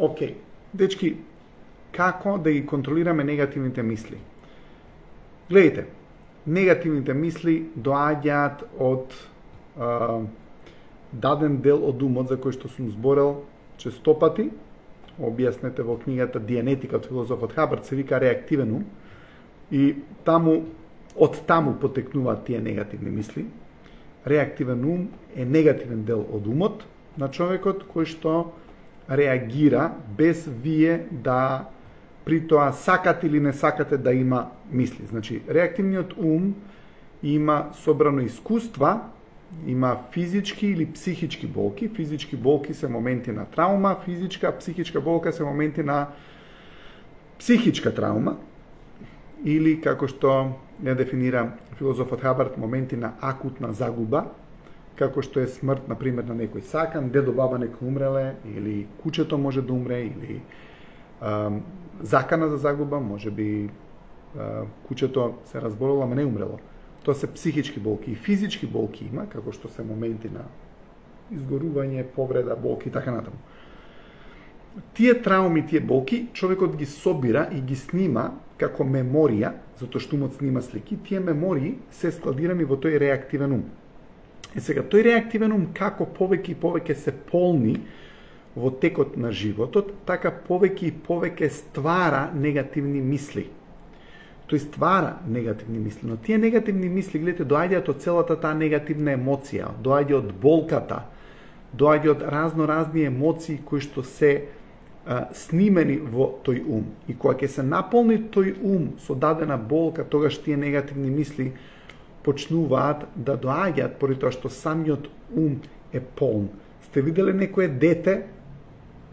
Океј, дечки, како да ги контролираме негативните мисли? Гледайте, негативните мисли доаѓаат од даден дел од умот за кој што сум зборел честопати, објаснете во книгата Дианетика од филозофот Хабард, се вика реактивен ум, и од таму потекнуваат тие негативни мисли. Реактивен ум е негативен дел од умот на човекот кој што реагира без вие да при тоа сакате или не сакате да има мисли. Значи, реактивниот ум има собрано искуства, има физички или психички болки. Физички болки се моменти на траума, физичка, психичка болка се моменти на психичка траума, или како што ја дефинира филозофот Хабард, моменти на акутна загуба, како што е смрт, например, на некој сакан, дедо баба некој умреле, или кучето може да умре, или закана за загуба, може би кучето се разболело, ама не умрело. Тоа се психички болки. И физички болки има, како што се моменти на изгорување, повреда, болки и така натаму. Тие трауми, тие болки, човекот ги собира и ги снима како меморија, затоа што умот снима слики. Тие мемории се складирани во тој реактивен ум. Сега, тој реактивен ум како повеќе и повеќе се полни во текот на животот, така повеќе и повеќе ствара негативни мисли. Тој ствара негативни мисли, но тие негативни мисли, гледате, доаѓаат од целата таа негативна емоција, доаѓа од болката, доаѓа од разни емоции кои што се снимени во тој ум. И кога ќе се наполни тој ум со дадена болка, тогаш тие негативни мисли почнуваат да доаѓаат поради тоа што самиот ум е полн. Сте виделе некое дете,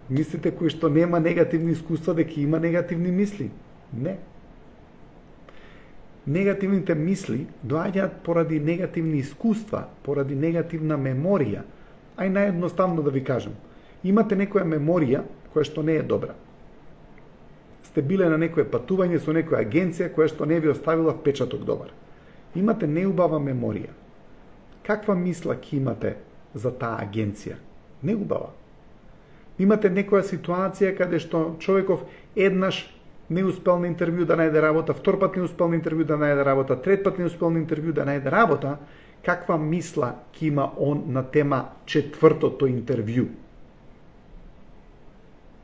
мислите, кој што нема негативни искуства, дека има негативни мисли? Не. Негативните мисли доаѓаат поради негативни искуства, поради негативна меморија. Ај наједноставно да ви кажем. Имате некоја меморија која што не е добра. Сте биле на некое патување со некоја агенција која што не ви оставила впечаток добар. Имате неубава меморија. Каква мисла ќе имате за таа агенција? Неубава. Имате некоја ситуација каде што човеков еднаш не успел на интервју да најде работа, втор пат не успел на интервју да најде работа, трет пат не успел на интервју да најде работа, каква мисла ќе има он на тема четвртото интервју?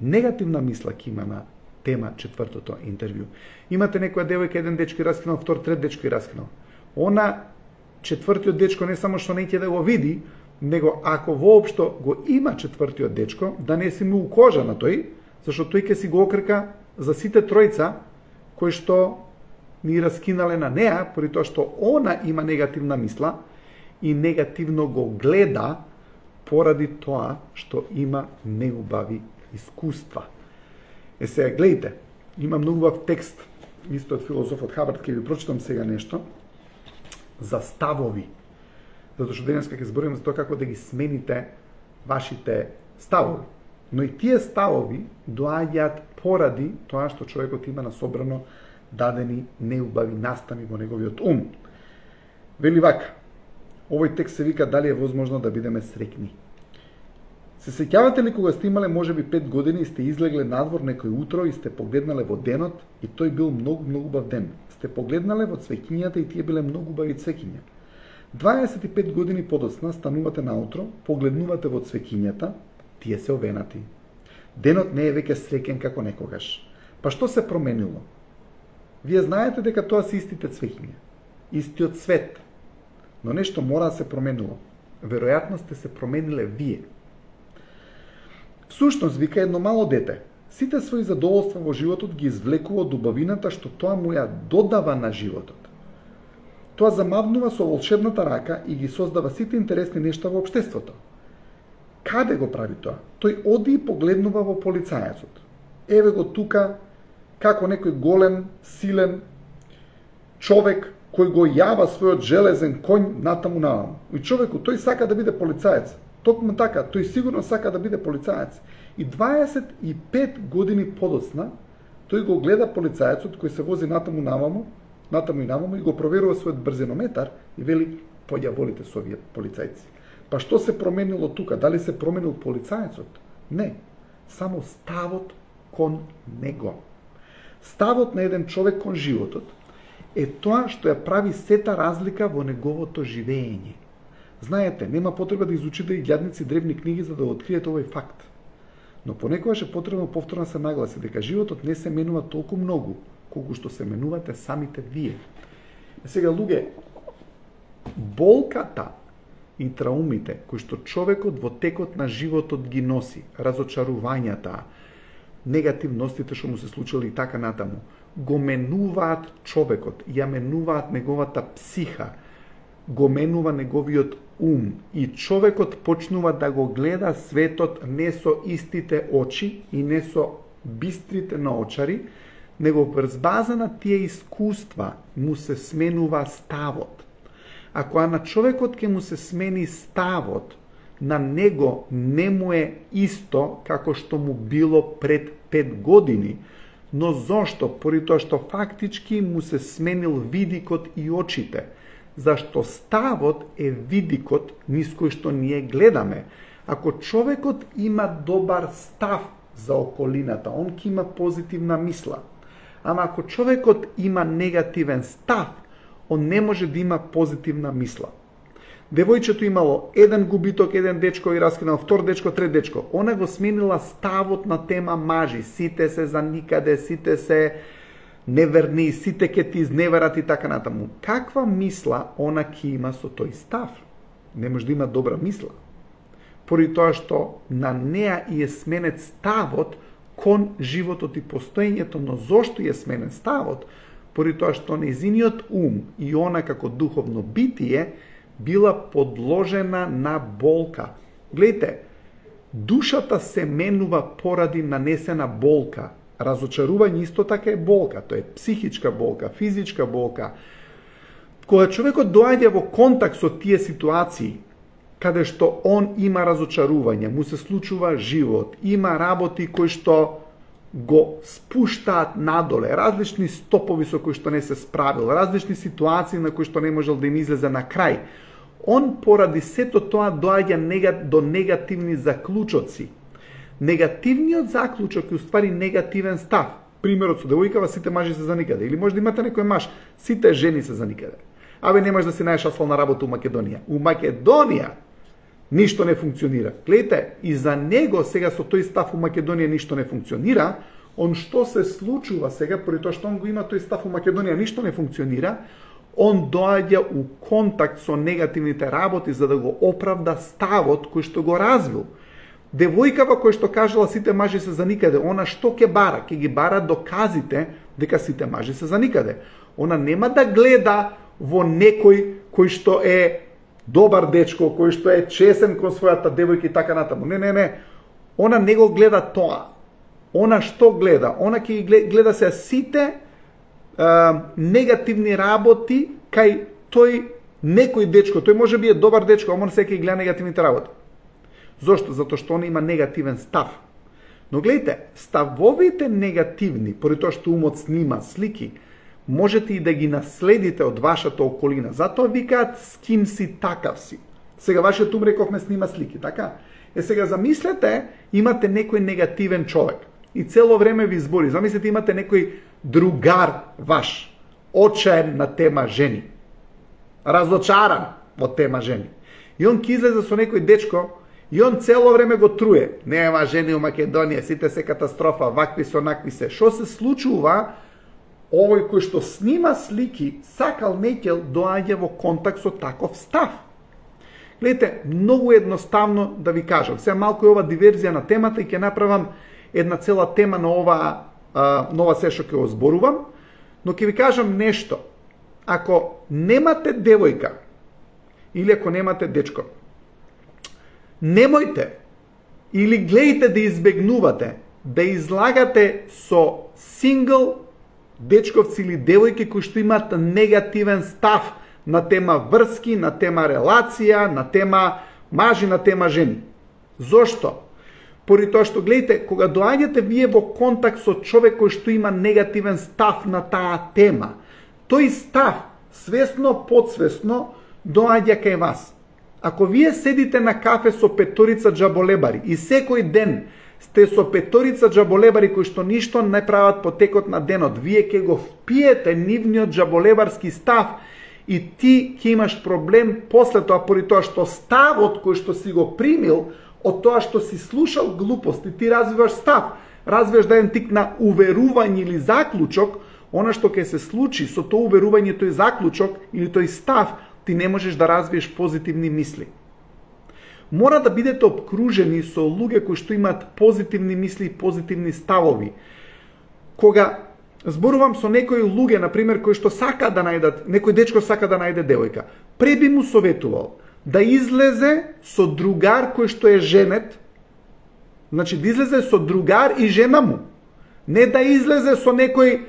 Негативна мисла ќе има на тема четвртото интервју. Имате некоја девојка, еден дечко и раскинал, втор, трет дечко и раскинал. Она четвртиот дечко не само што не ќе да го види, него ако воопшто го има четвртиот дечко, да не си му укожа на тој, зашто тој ќе си го окрка за сите тројца кои што ни раскинале на неа, поради тоа што она има негативна мисла и негативно го гледа поради тоа што има неубави искуства. Сега гледайте, има многу убав текст исто од филозофот Хабард, ќе ви прочитам сега нешто за ставови. Затоа што денеска ќе збориме за тоа како да ги смените вашите ставови. Но и тие ставови доаѓаат поради тоа што човекот има насобрано дадени неубави настани во неговиот ум. Вели вака, овој текст се вика дали е возможно да бидеме среќни. Се сеќавате ли кога сте имале можеби 5 години и сте излегле надвор некој утро и сте погледнале во денот и тој бил многу убав ден. Сте погледнале во цвеќињата и тие биле многу убави цвеќиња. 25 години подоцна станувате наутро, погледнувате во цвеќињата, тие се овенати. Денот не е веќе среќен како некогаш. Па што се променило? Вие знаете дека тоа се истите цвеќиња, истиот цвет, но нешто мора да се променило. Веројатно сте се промениле вие. Всушност, вика едно мало дете, сите своји задоволства во животот ги извлекува од убавината што тоа му ја додава на животот. Тоа замавнува со волшебната рака и ги создава сите интересни нешта во општеството. Каде го прави тоа? Тој оди и погледнува во полицајецот. Еве го тука, како некој голем, силен човек кој го јава својот железен коњ натаму. И човекот, тој сака да биде полицаец. Токму така, тој сигурно сака да биде полицаец. И 25 години подоцна, тој го гледа полицаецот кој се вози натаму и намаму и го проверува својот брзинометар и вели, поѓаволите со овие полицајци. Па што се променило тука? Дали се променил полицаецот? Не. само ставот кон него. Ставот на еден човек кон животот е тоа што ја прави сета разлика во неговото живење. Знаете, нема потреба да изучите и гледници древни книги за да откриете овој факт. Но понекогаш е потребно повторно се нагласи дека животот не се менува толку многу, колку што се менувате самите вие. Сега, луѓе, болката и траумите кои што човекот во текот на животот ги носи, разочарувањата, негативностите што му се случили и така натаму, го менуваат човекот, ја менуваат неговата психа, го менува неговиот ум и човекот почнува да го гледа светот не со истите очи и не со бистрите наочари, него врз база на тие искуства му се сменува ставот. Ако на човекот ќе му се смени ставот, на него не му е исто како што му било пред 5 години, но зошто? Поради тоа што фактички му се сменил видикот и очите. Зашто ставот е видикот низ кој што ние гледаме. Ако човекот има добар став за околината, он ќе има позитивна мисла. Ама ако човекот има негативен став, он не може да има позитивна мисла. Девојчето имало еден губиток, еден дечко и раскинал, втор дечко, трет дечко. Она го сменила ставот на тема мажи. Сите се за никаде, сите се неверни, сите ке ти изневерат и така натаму. Каква мисла она ке има со тој став? Не може да има добра мисла. Поради тоа што на неа е сменет ставот кон животот и постоењето, но зошто е сменен ставот? Поради тоа што нејзиниот ум и она како духовно битие била подложена на болка. Гледайте, душата се менува поради нанесена болка. Разочарување исто така е болка, тоа е психичка болка, физичка болка. Кога човекот доаѓа во контакт со тие ситуации, каде што он има разочарување, му се случува живот, има работи кои што го спуштаат надоле, различни стопови со кои што не се справил, различни ситуации на кои што не можел да им излезе на крај. Он поради сето тоа доаѓа до негативни заклучоци. Негативниот заклучок е уствари негативен став. Примерот со девојкава, сите мажи се за никаде. Или може да имате некој маж, сите жени се за никаде. Абе, не можеш да си најдеш асфална работа у Македонија. У Македонија ништо не функционира. Гледайте, и за него сега со тој став у Македонија ништо не функционира. Он што се случува сега, поради тоа што он го има тој став у Македонија, ништо не функционира. Он доаѓа у контакт со негативните работи за да го оправда ставот кој што го развил. Девојкава кој што кажала сите мажи се за никаде, она што ќе бара? Ќе ги бара доказите дека сите мажи се за никаде. Она нема да гледа во некој кој што е добар дечко, кој што е чесен кон својата девојка и така натаму. Не. Она не го гледа тоа. Она што гледа? Она ќе ги гледа се сите негативни работи кај тој некој дечко. Тој може би е добар дечко, ама он секој гледа негативните работи. Зошто? Затоа што он има негативен став. Но гледайте, ставовите негативни, поради тоа што умот снима слики, можете и да ги наследите од вашата околина. Затоа викаат с ким си такав си. Сега вашиот ум, рековме, снима слики, така? Сега замислете, имате некој негативен човек и цело време ви збори. Замислете, имате некој другар ваш, очаен на тема жени, разочаран во тема жени. И он ќе излезе со некој дечко и он цело време го труе. Нема жени у Македонија, сите се катастрофа, вакви се, онакви се. Што се случува? Овој кој што снима слики, сакал некел доаѓа во контакт со таков став. Гледайте, многу едноставно да ви кажам. Сега малку е ова диверзија на темата и ќе направам една цела тема на ова се што ќе го зборувам, но ќе ви кажам нешто. Ако немате девојка или ако немате дечко, немојте или гледайте да избегнувате да излагате со сингл дечковци или девојки кои што имаат негативен став на тема врски, на тема релација, на тема мажи, на тема жени. Зошто? Поради тоа што, гледайте, кога доаѓате вие во контакт со човек кој што има негативен став на таа тема, тој став, свесно, подсвесно, доаѓа кај вас. Ако вие седите на кафе со петорица џаболебари и секој ден сте со петорица џаболебари кои што ништо не прават по текот на денот. Вие ќе го впиете нивниот џаболебарски став и ти ќе имаш проблем после тоа, поради тоа што ставот кој што си го примил од тоа што си слушал глупости, ти развиваш став, развиваш даден тик на уверување или заклучок. Она што ќе се случи со тоа уверување, тој заклучок или тој став, ти не можеш да развиеш позитивни мисли. Мора да бидете обкружени со луѓе кои што имаат позитивни мисли и позитивни ставови. Кога зборувам со некои луѓе, например, кои што сака да најдат, некој дечко сака да најде девојка, пред би му советувал да излезе со другар кој што е женет, значи да излезе со другар и жена му, не да излезе со некој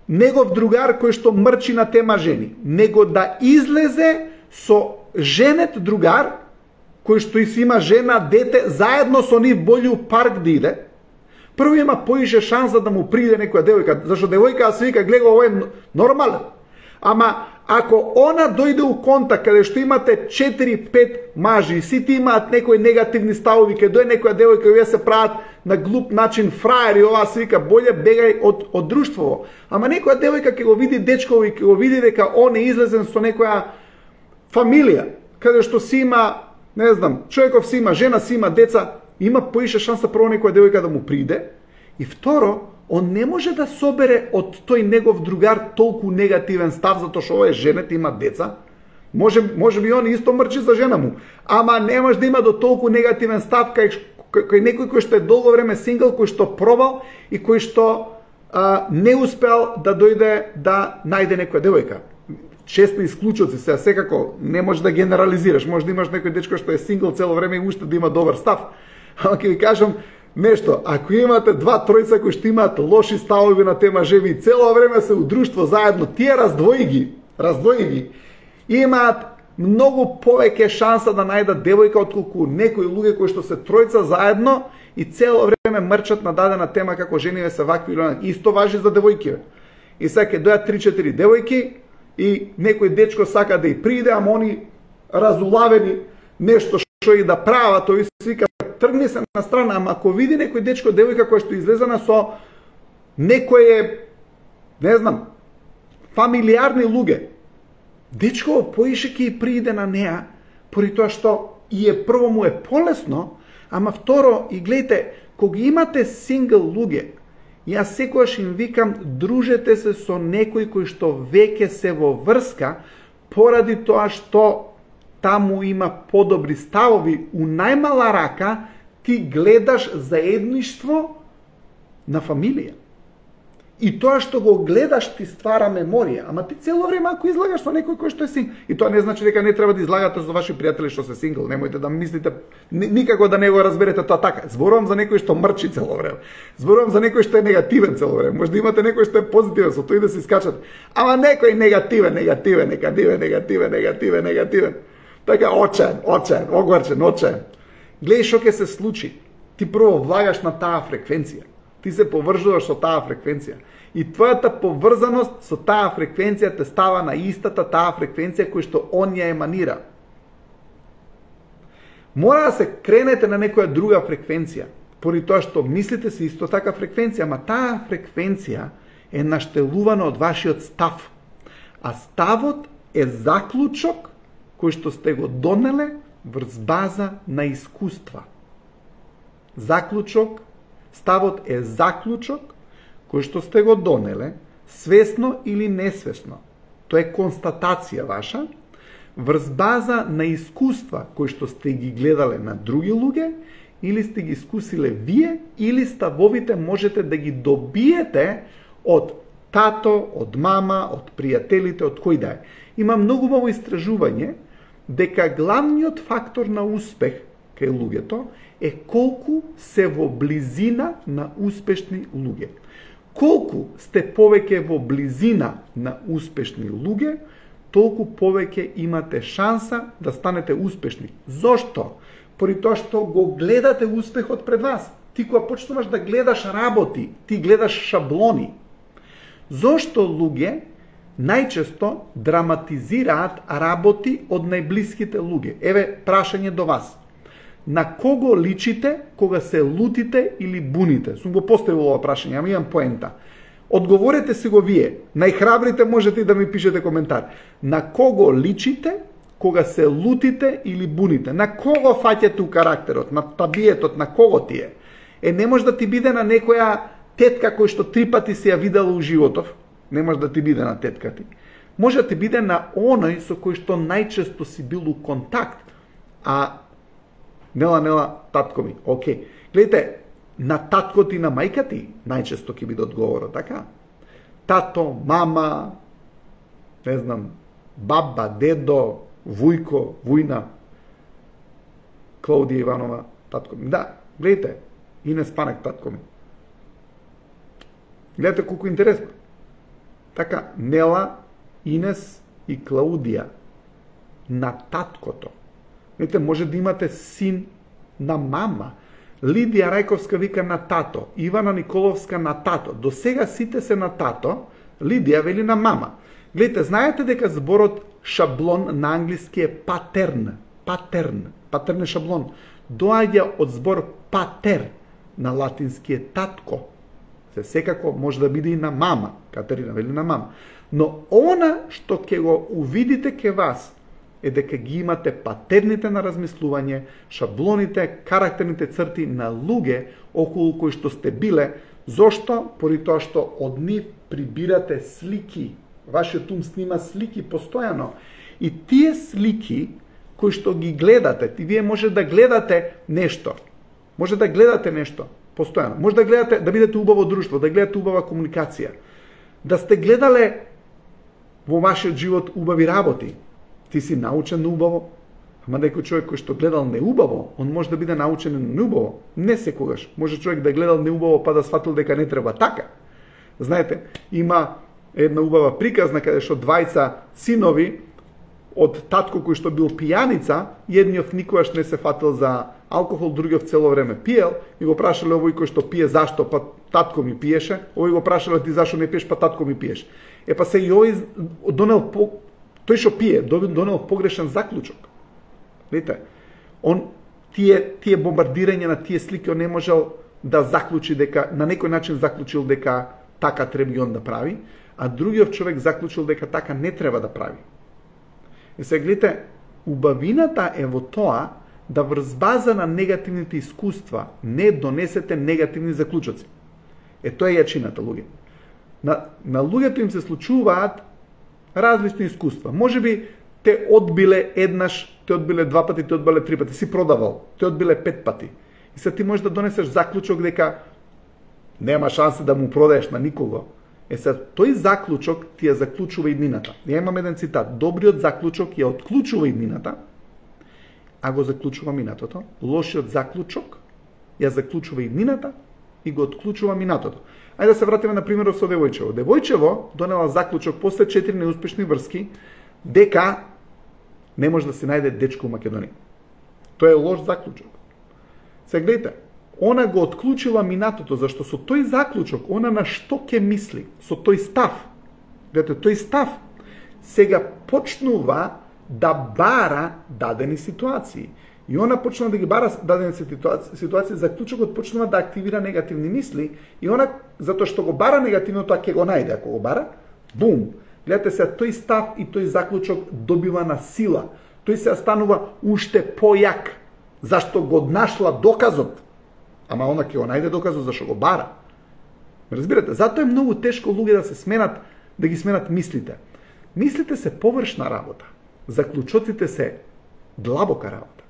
негов другар кој што мрчи на тема жени, него да излезе со женет другар кој што и си има жена, дете, заедно со нив бољу у парк да иде. Прво има поише шанса да му приде некоја девојка, зашто девојка се вика, гледа, ова е нормален. Ама ако она дојде у контакт каде што имате 4-5 мажи и сите имаат некои негативни ставови, каде дојде некоја девојка и се прават на глуп начин фраери, ова се вика, боле бегај од друштвово. Ама некоја девојка ќе го види дечкови, ќе го види дека он е излезен со некоја фамилија, каде што си има, не знам, човеков си има, жена си има, деца, има поише шанса прво некоја девојка да му приде, и второ, он не може да собере од тој негов другар толку негативен став, затоа што ова е женет, има деца. Може би он исто мрчи за жена му, ама не може да има до толку негативен став кај некој кој што е долго време сингл, кој што пробал и кој што не успел да дојде да најде некоја девојка. Често исклучоци се, секако не може да генерализираш, може да имаш некој дечко што е сингл цело време и уште да има добар став. Ама ќе ви кажам нешто, ако имате два тројца кои што имаат лоши ставови на тема жени и цело време се у друштво заедно, тие раздвои ги, имаат многу повеќе шанса да најдат девојка отколку некои луѓе кои што се тројца заедно и цело време мрчат на дадена тема како жениве се вакви или онаки. Исто важи за девојки. И сега ќе дојат 3-4 девојки и некој дечко сака да и приде, ама они разулавени нешто што и да прават, тој се вика тргни се на страна, ама ако види некој дечко девојка која што излезена со некој, не знам, фамилиарни луѓе, дечко поише ќе и приде на неа, поради тоа што и прво му е полесно, ама второ, и гледайте, кога имате сингл луѓе, јас секогаш им викам, дружете се со некој кој што веќе се во врска, поради тоа што таму има подобри ставови, у најмала рака ти гледаш заедништво на фамилија. И тоа што го гледаш ти ствара меморија, ама ти цело време ако излагаш со некој кој што е сингл, и тоа не значи дека не треба да излагате со ваши пријатели што се сингл, немојте да мислите, никако да не го разберете тоа така. Зборувам за некој што мрчи цело време. Зборувам за некој што е негативен цело време. Може да имате некој што е позитивен, со тој да се искачате. Ама некој негативен. Така очаен, огорчен. Гледај што ќе се случи. Ти прво влагаш на таа фреквенција. Ти се поврзуваш со таа фреквенција. И твојата поврзаност со таа фреквенција те става на истата таа фреквенција која што он ја еманира. Мора да се кренете на некоја друга фреквенција, поради тоа што мислите се исто така фреквенција, ама таа фреквенција е наштелувана од вашиот став. А ставот е заклучок кој што сте го донеле врз база на искуства. Ставот е заклучок кој што сте го донеле, свесно или несвесно. Тоа е констатација ваша, врз база на искуства кои што сте ги гледале на други луѓе, или сте ги искусиле вие, или ставовите можете да ги добиете од тато, од мама, од пријателите, од кој да е. Има многу убаво истражување дека главниот фактор на успех кај луѓето е колку се во близина на успешни луѓе. Колку сте повеќе во близина на успешни луѓе, толку повеќе имате шанса да станете успешни. Зошто? Поради тоа што го гледате успехот пред вас. Ти кога почнуваш да гледаш работи, ти гледаш шаблони. Зошто луѓе најчесто драматизираат работи од најблиските луѓе? Еве прашање до вас. На кого личите кога се лутите или буните? Сум го поставил ова прашање, ама имам поента. Одговорете си го вие. Најхрабрите можете и да ми пишете коментар. На кого личите кога се лутите или буните? На кого фаќате у карактерот, на табиетот, на кого ти е? Не може да ти биде на некоја тетка кој што 3 пати се ја видела у животов. Не може да ти биде на тетка ти. Може да ти биде на оној со кој што најчесто си бил у контакт. А Нела, татко ми. Океј. Гледайте, на татко ти, на мајка ти најчесто ќе биде одговорот, така? Тато, мама, не знам, баба, дедо, вујко, вујна, Клаудија Иванова, татко ми. Да, гледайте, Инес Панек, татко ми. Гледайте колку интересно. Така, Нела, Инес и Клаудија на таткото. Видите, може да имате син на мама. Лидија Рајковска вика на тато, Ивана Николовска на тато. До сега сите се на тато, Лидија вели на мама. Гледайте, знаете дека зборот шаблон на англиски е патерн. Патерн е шаблон. Доаѓа од збор патер, на латински е татко. Се секако може да биде и на мама. Катерина вели на мама. Но она што ќе го увидите ке вас е дека ги имате патерните на размислување, шаблоните, карактерните црти на луѓе околу кои што сте биле. Зошто? Поради тоа што од нив прибирате слики. Вашиот ум снима слики постојано. И тие слики кои што ги гледате, вие може да гледате нешто. Може да гледате нешто постојано. Може да гледате, да бидете убаво друштво, да гледате убава комуникација. Да сте гледале во вашиот живот убави работи. Ти си научен убаво, ама некој човек кој што гледал неубаво, он може да биде научен неубаво. Не секогаш. Може човек да гледал неубаво па да сватил дека не треба така. Знаете, има една убава приказна каде што двајца синови од татко кој што бил пијаница, едниот никогаш не се фатил за алкохол, другиот цело време пиел, и го прашале овој кој што пие зашто, па татко ми пиеше, овој го прашале ти зашто не пиеш, па татко ми пиеш. Па се и овој донел тој што пие, донел погрешен заклучок. Видите, тие бомбардирање на тие слики, он не можел да заклучи дека, на некој начин заклучил дека така треба и он да прави, а другиот човек заклучил дека така не треба да прави. И се гледате, убавината е во тоа да врз база на негативните искуства не донесете негативни заклучоци. Тоа е јачината, луѓе. На луѓето им се случуваат различни искуства. Може би те одбиле еднаш, те одбиле 2 пати, те одбиле 3 пати, си продавал, те одбиле 5 пати. И сега ти можеш да донесеш заклучок дека нема шанса да му продаеш на никого. Сега тој заклучок ти ја заклучува иднината. Ја имам еден цитат. Добриот заклучок ја отклучува иднината, а го заклучува минатото. Лошиот заклучок ја заклучува иднината и го отклучува минатото. Ајде да се вратиме на примерот со Девојчево. Девојчево донела заклучок после 4 неуспешни врски дека не може да се најде дечко у Македонија. Тоа е лош заклучок. Сега гледайте, она го отклучила минатото, зашто со тој заклучок, она на што ќе мисли, со тој став. Гледате, тој став сега почнува да бара дадени ситуации. И она почнува да ги бара дадени ситуации, заклучокот почнува да активира негативни мисли, и она, затоа што го бара негативното, ќе го најде. Ако го бара, бум! Гледате се, тој став и тој заклучок добива на сила. Тој се станува уште појак. Зашто го нашла доказот. Ама она ќе го најде доказот зашто го бара. Разбирате, затоа е многу тешко луѓе да се сменат, да ги сменат мислите. Мислите се површна работа. Заклучоците се длабока работа.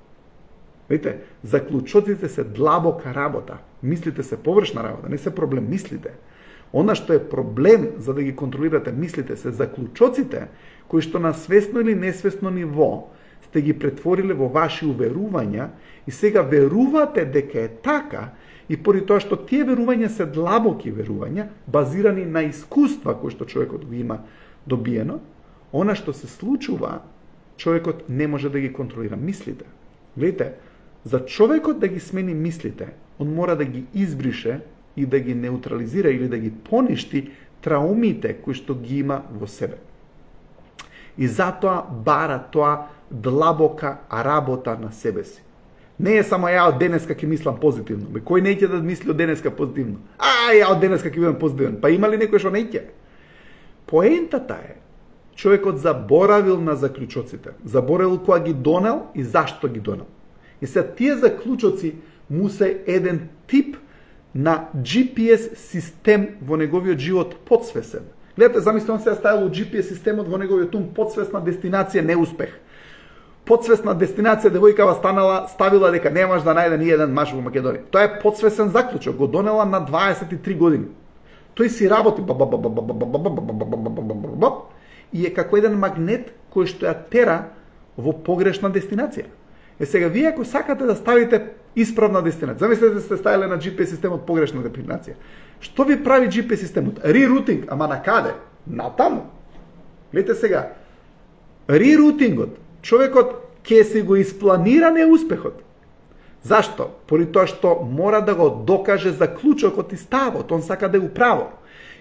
Видите, заклучоците се длабока работа. Мислите се површна работа, не се проблем мислите. Она што е проблем за да ги контролирате мислите се заклучоците, кои што на свесно или несвесно ниво сте ги претвориле во ваши уверувања и сега верувате дека е така, и поради тоа што тие верувања се длабоки верувања, базирани на искуства кои што човекот го има добиено, она што се случува, човекот не може да ги контролира мислите. Гледайте, за човекот да ги смени мислите, он мора да ги избрише и да ги неутрализира или да ги поништи траумите кои што ги има во себе. И затоа бара тоа длабока работа на себе си. Не е само ја од денеска ќе мислам позитивно. Кој не ќе да мисли од денеска позитивно? Ја од денеска ќе бидам позитивен. Па има ли некој што не ќе? Поентата е, човекот заборавил на заклучоците. Заборавил кога ги донел и зашто ги донел. И се тие заклучоци му се еден тип на GPS систем во неговиот живот подсвесен. Гледате, замислите, он се е ставил GPS системот во неговиот ум, подсвесна дестинација неуспех. Подсвесна дестинација девојкава ставила дека не може да најде ни еден маж во Македонија. Тоа е подсвесен заклучок, го донела на 23 години. Тој си работи и е како еден магнет кој што ја тера во погрешна дестинација. Сега, вие ако сакате да ставите исправна дестинација, замислете да сте ставиле на GPS системот погрешна дестинација. Што ви прави GPS системот? Рерутинг, ама на каде? Натаму. Гледате сега, рерутингот, човекот ќе си го испланира неуспехот. Зашто? Поради тоа што мора да го докаже заклучокот и ставот, он сака да го право.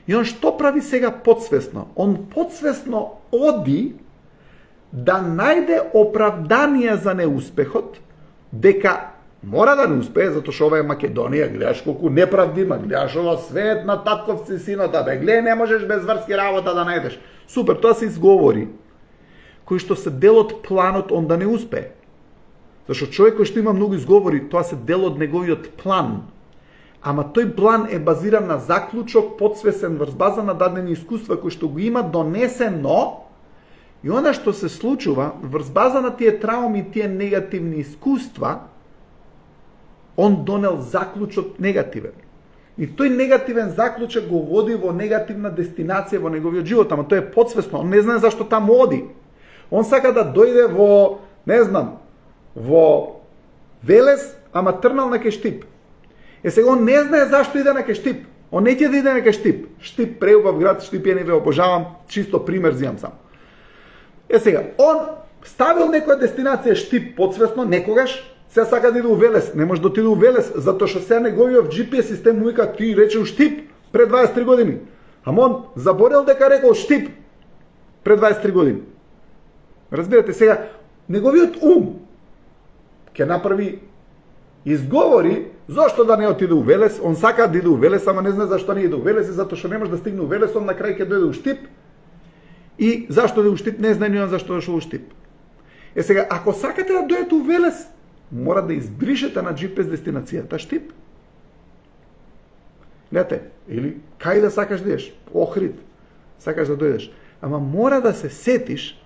И он што прави сега подсвесно? Он подсвесно оди да најде оправданија за неуспехот, дека мора да не успее, затоа што ова е Македонија, гледаш колку неправди има, гледаш ова свет на татковци синота, гледај, не можеш без врски работа да најдеш. Супер, тоа се изговори, кои што се дел од планот, он да не успее. Зашто човек кој што има многу изговори, тоа се дел од неговиот план. Ама тој план е базиран на заклучок, подсвесен врз база на дадени искуства кои што го има донесено. И она што се случува, врз база на тие трауми, тие негативни искуства, он донел заклучок негативен. И тој негативен заклучок го води во негативна дестинација во неговиот живот, ама тој е подсвесно, он не знае зашто таму оди. Он сака да дојде во, не знам, во Велес, ама трнал на Кештип. Сега он не знае зашто иде на Кештип. Он не ќе да иде на Кештип. Штип преубав град, Штип ја не ве обожавам, чисто пример зимам само. Сега, он ставил некоја дестинација Штип подсвесно, некогаш, сега сака да иде у Велес. Не може да отиде у Велес, затоа што сега неговиот GPS систем му вика ти рече Штип пред 23 години. Ама он заборел дека рекол Штип пред 23 години. Разбирате, сега, неговиот ум ќе направи изговори зошто да не отиде у Велес. Он сака да иде у Велес, ама не знае зашто не иде у Велес, затоа што не може да стигне у Велес, он на крај ќе дојде у Штип. И зашто да у Штип, не знае ни он зашто дошол у Штип. Сега, ако сакате да дојдете у Велес, мора да избришете на GPS дестинацијата Штип. Гледате, или кај да сакаш да идеш? Охрид, сакаш да дојдеш. Ама мора да се сетиш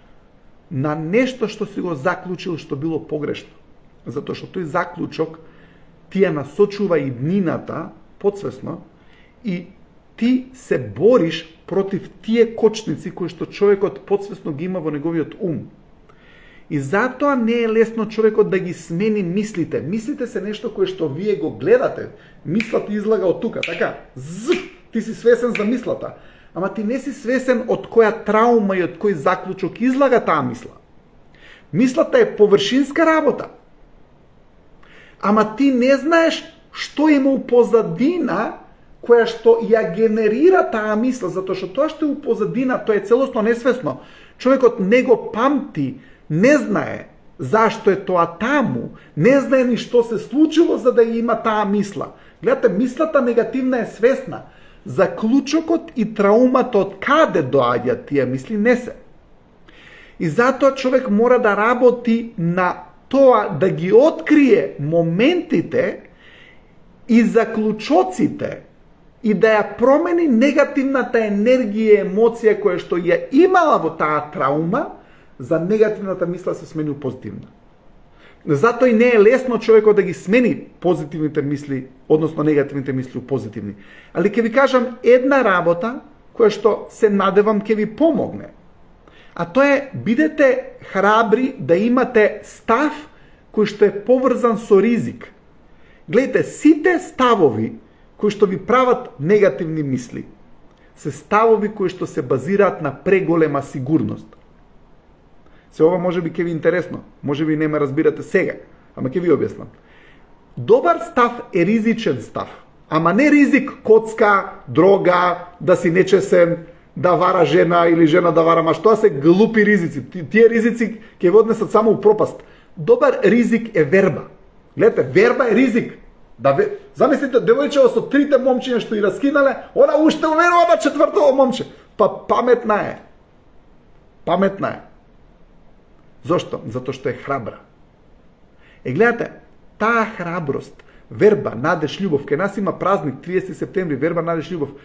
на нешто што си го заклучил што било погрешно. Затоа што тој заклучок ти ја насочува и днината подсвесно и ти се бориш против тие кочници кои што човекот подсвесно ги има во неговиот ум. И затоа не е лесно човекот да ги смени мислите. Мислите се нешто кое што вие го гледате. Мислата излага од тука, така? Ти си свесен за мислата. Ама ти не си свесен од која траума и од кој заклучок излага таа мисла. Мислата е површинска работа. Ама ти не знаеш што има у позадина која што ја генерира таа мисла, затоа што тоа што е у позадина, тоа е целосно несвесно. Човекот не го памти, не знае зашто е тоа таму, не знае ни што се случило за да има таа мисла. Гледате, мислата негативна е свесна. Заклучокот и траумата од каде доаѓа тие мисли не се. И затоа човек мора да работи на тоа да ги открие моментите и заклучоците и да ја промени негативната енергија и емоција која што ја имала во таа траума, за негативната мисла се смени у позитивна. Затоа и не е лесно човекот да ги смени позитивните мисли, односно негативните мисли у позитивни. Али ќе ви кажам една работа која што се надевам ќе ви помогне. А тоа е, бидете храбри да имате став кој што е поврзан со ризик. Гледайте, сите ставови кои што ви прават негативни мисли се ставови кои што се базираат на преголема сигурност. Се ова може би ќе ви интересно, може би не ме разбирате сега, ама ќе ви објаснам. Добар став е ризичен став, ама не ризик коцка, дрога, да си нечесен, да вара жена или жена да вара маж. Тоа се глупи ризици. Тие ризици ќе ви однесат само у пропаст. Добар ризик е верба. Гледате, верба е ризик. Замислите, девојчево со трите момчиња што и раскинале, она уште уверува на четвртото момче. Па паметна е. Паметна е. Зошто? Затоа што е храбра. Гледате, таа храброст, верба, надеж, љубов, кај нас има празник 30 септември, верба, надеж, љубов.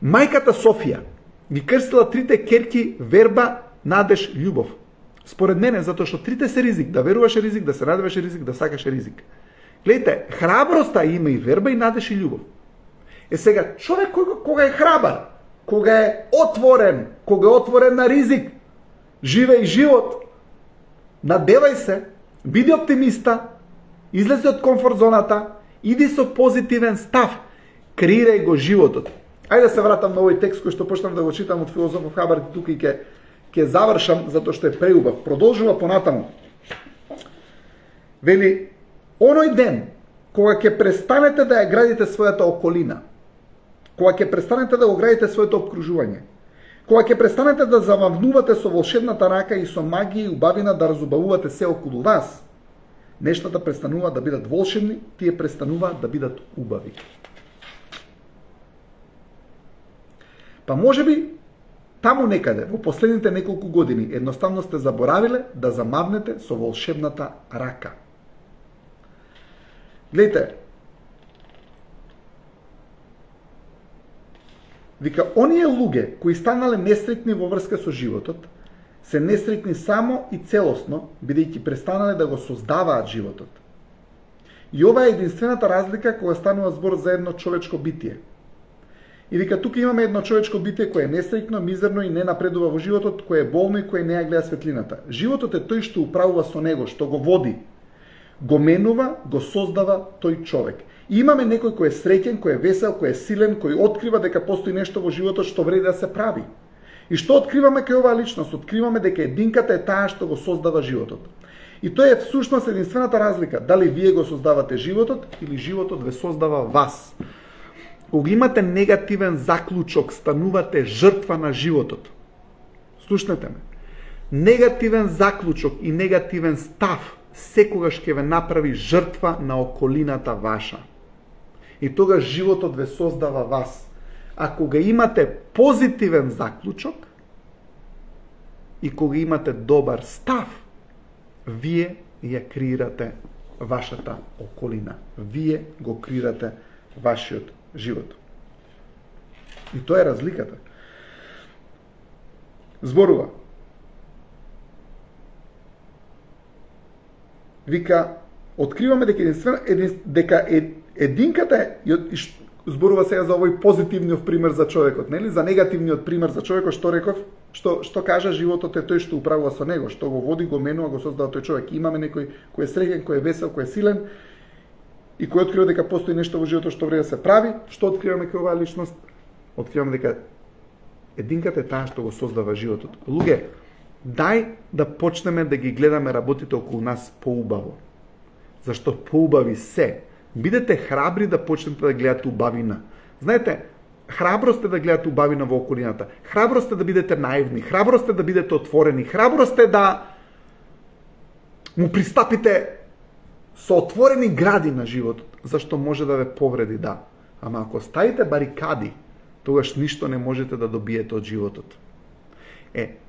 Мајката Софија ги крстила трите керки верба, надеж, љубов. Според мене, затоа што трите се ризик, да веруваше ризик, да се надеваше ризик, да сакаше ризик. Гледайте, храброста има и верба, и надеж, и љубов. Сега, човек кога е храбар, кога е отворен на ризик, живеј живот, надевај се, биди оптимиста, излези од комфорт зоната, иди со позитивен став, креирај го животот. Ајде да се вратам на овој текст кој што почнав да го читам од филозофов Хабард, тука и ќе завршам затоа што е преубав. Продолжува понатаму. Вели, оној ден кога ќе престанете да ја градите својата околина, кога ќе престанете да го градите своето обкружување, кога ќе престанете да замавнувате со волшебната рака и со магија и убавина да разубавувате се околу вас, нештата престануваат да бидат волшебни, тие престануваат да бидат убави. Па можеби таму некаде, во последните неколку години, едноставно сте заборавиле да замавнете со волшебната рака. Гледайте, вика, оние луѓе кои станале несреќни во врска со животот, се несреќни само и целосно, бидејќи престанале да го создаваат животот. И ова е единствената разлика кога станува збор за едно човечко битие. И вика, тука имаме едно човечко битие кое е несреќно, мизерно и не напредува во животот, кое е болно и кое не ја гледа светлината. Животот е тој што управува со него, што го води, го менува, го создава тој човек. И имаме некој кој е среќен, кој е весел, кој е силен, кој открива дека постои нешто во животот што вреди да се прави. И што откриваме кај оваа личност? Откриваме дека единката е таа што го создава животот. И тоа е всушност единствената разлика, дали вие го создавате животот или животот ве создава вас. Кога имате негативен заклучок, станувате жртва на животот. Слушнете ме. Негативен заклучок и негативен став секогаш ќе ве направи жртва на околината ваша. И тогаш животот ве создава вас. А кога имате позитивен заклучок и кога имате добар став, вие ја креирате вашата околина. Вие го креирате вашиот живот. И тоа е разликата. Зборува. Вика, откриваме дека единката е, зборува сега за овој позитивниот пример за човекот, нели? За негативниот пример за човекот, што реков, што кажа животот е тој што управува со него, што го води, го менува, го создава тој човек. Имаме некој кој е среќен, кој е весел, кој е силен и кој открива дека постои нешто во животот што вреди да се прави. Што откриваме кај оваа личност? Откриваме дека единката е таа што го создава животот. Луѓе, дај да почнеме да ги гледаме работите околу нас поубаво. Зашто поубави се. Бидете храбри да почнете да гледате убавина. Знаете, храброст е да гледате убавина во околината. Храброст е да бидете наивни. Храброст е да бидете отворени. Храброст е да му пристапите со отворени гради на животот. Зашто може да ве повреди, да. Ама ако ставите барикади, тогаш ништо не можете да добиете од животот.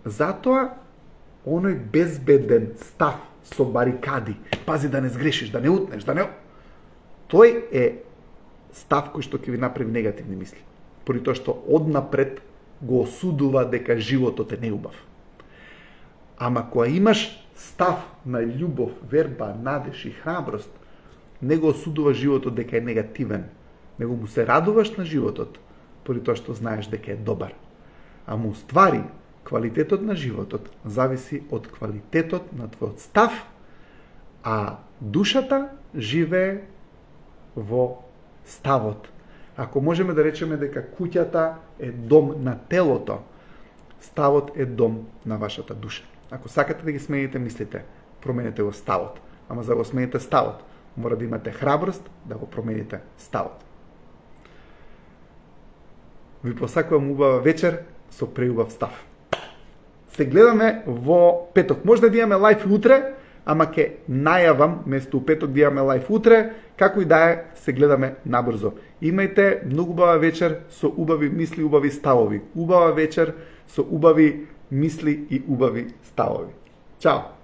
Затоа оној безбеден став со барикади, пази да не сгрешиш, да не утнеш, да не... Тој е став кој што ќе ви направи негативни мисли. Поради тоа што однапред го осудува дека животот е неубав. Ама кога имаш став на љубов, верба, надеж и храброст, не го осудува животот дека е негативен, него му се радуваш на животот, поради тоа што знаеш дека е добар. Ама уствари, квалитетот на животот зависи од квалитетот на твојот став, а душата живее во ставот. Ако можеме да речеме дека куќата е дом на телото, ставот е дом на вашата душа. Ако сакате да ги смените мислите, променете го ставот. Ама за да го смените ставот, мора да имате храброст да го промените ставот. Ви посакувам убава вечер со преубав став. Се гледаме во петок. Може да имаме лайф утре, ама ке најавам место у петок да имаме лайф утре, како и да е, се гледаме набрзо. Имајте многу убава вечер со убави мисли, убави ставови. Убава вечер со убави мисли и убави ставови. Чао!